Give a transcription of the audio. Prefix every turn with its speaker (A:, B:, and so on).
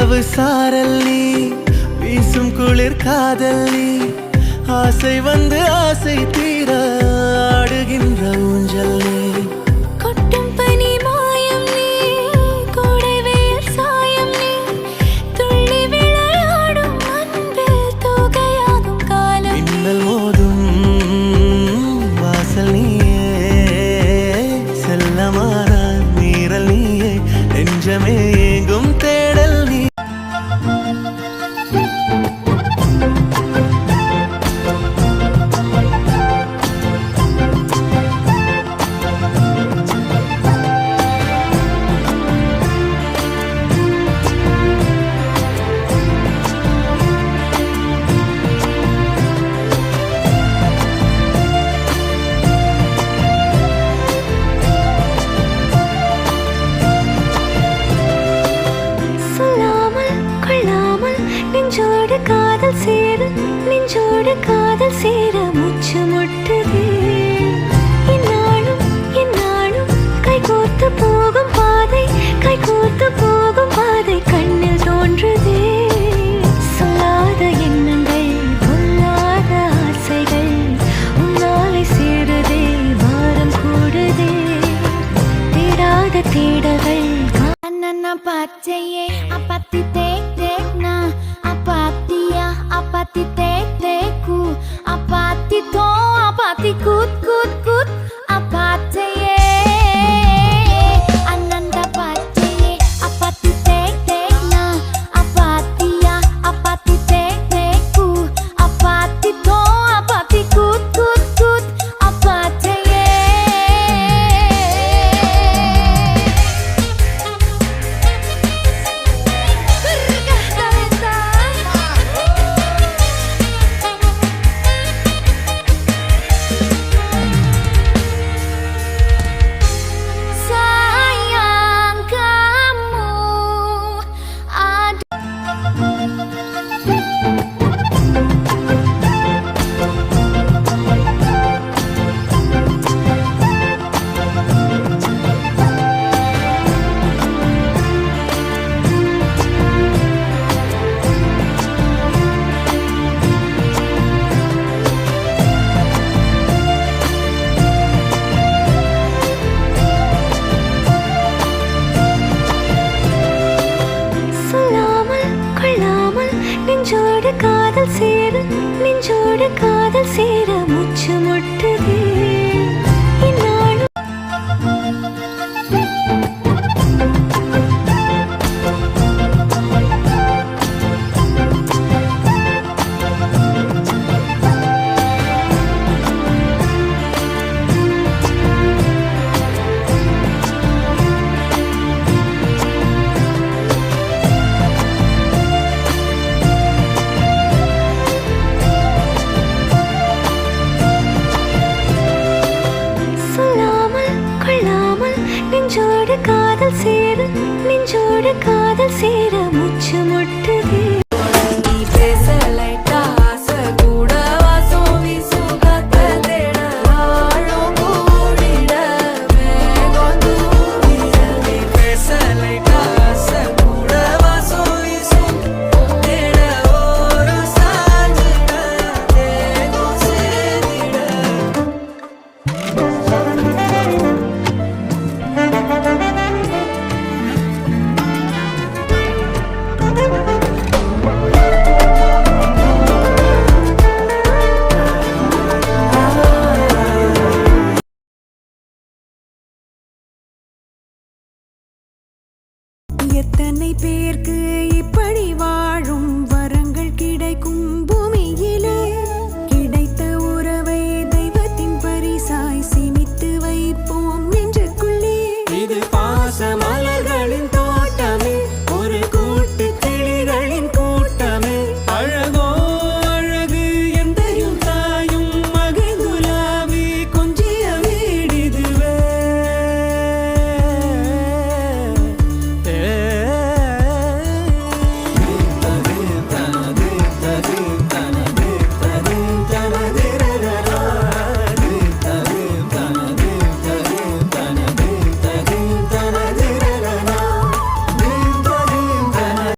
A: இரவு சாரல் நீ, வீசும் குளிர் காதல் நீ, ஆசை வந்து ஆசை தீர ஆடுகின்ற ஊஞ்சல் நீ.
B: கொட்டும் பனி மாயம் நீ, கோடை வெயில் சாயம் நீ, துள்ளி விளையாடும் அன்பில் தொகையாகும் காலம்.
A: மின்னல் மோதும் வாசல் நீயே, செல்லமான மீறல் நீயே, நெஞ்சமே ஏங்கும் தேடல் நீ.
B: நெஞ்சோடு காதல் சேர, நெஞ்சோடு காதல் சேர மூச்சு முட்டுதே. இந்நாளும் இந்நாளும் கைகோர்த்து போகும் பாதை, கைகோர்த்து போகும் பாதை கண்ணில் தோன்றுதே. சொல்லாத எண்ணங்கள், பொல்லாத ஆசைகள், உன்னாலை சேருதே, வாரம் கூடுதே. தேடாத தேடல்கள் அண்ணா பச்சையே அப்பத்தி Tegh தேக்னா, apatia apati tek teku, apati to apati kut kut kut, apati ye ananda pache apati tek tek na, apatia apati tek teku, apati to apati kut kut kut, apati ye. நெஞ்சோடு காதல் சேர, நெஞ்சோடு காதல் சேர மூச்சு முட்டுதே. இந்நாளும் நெஞ்சோடு காதல் சேர, நெஞ்சோடு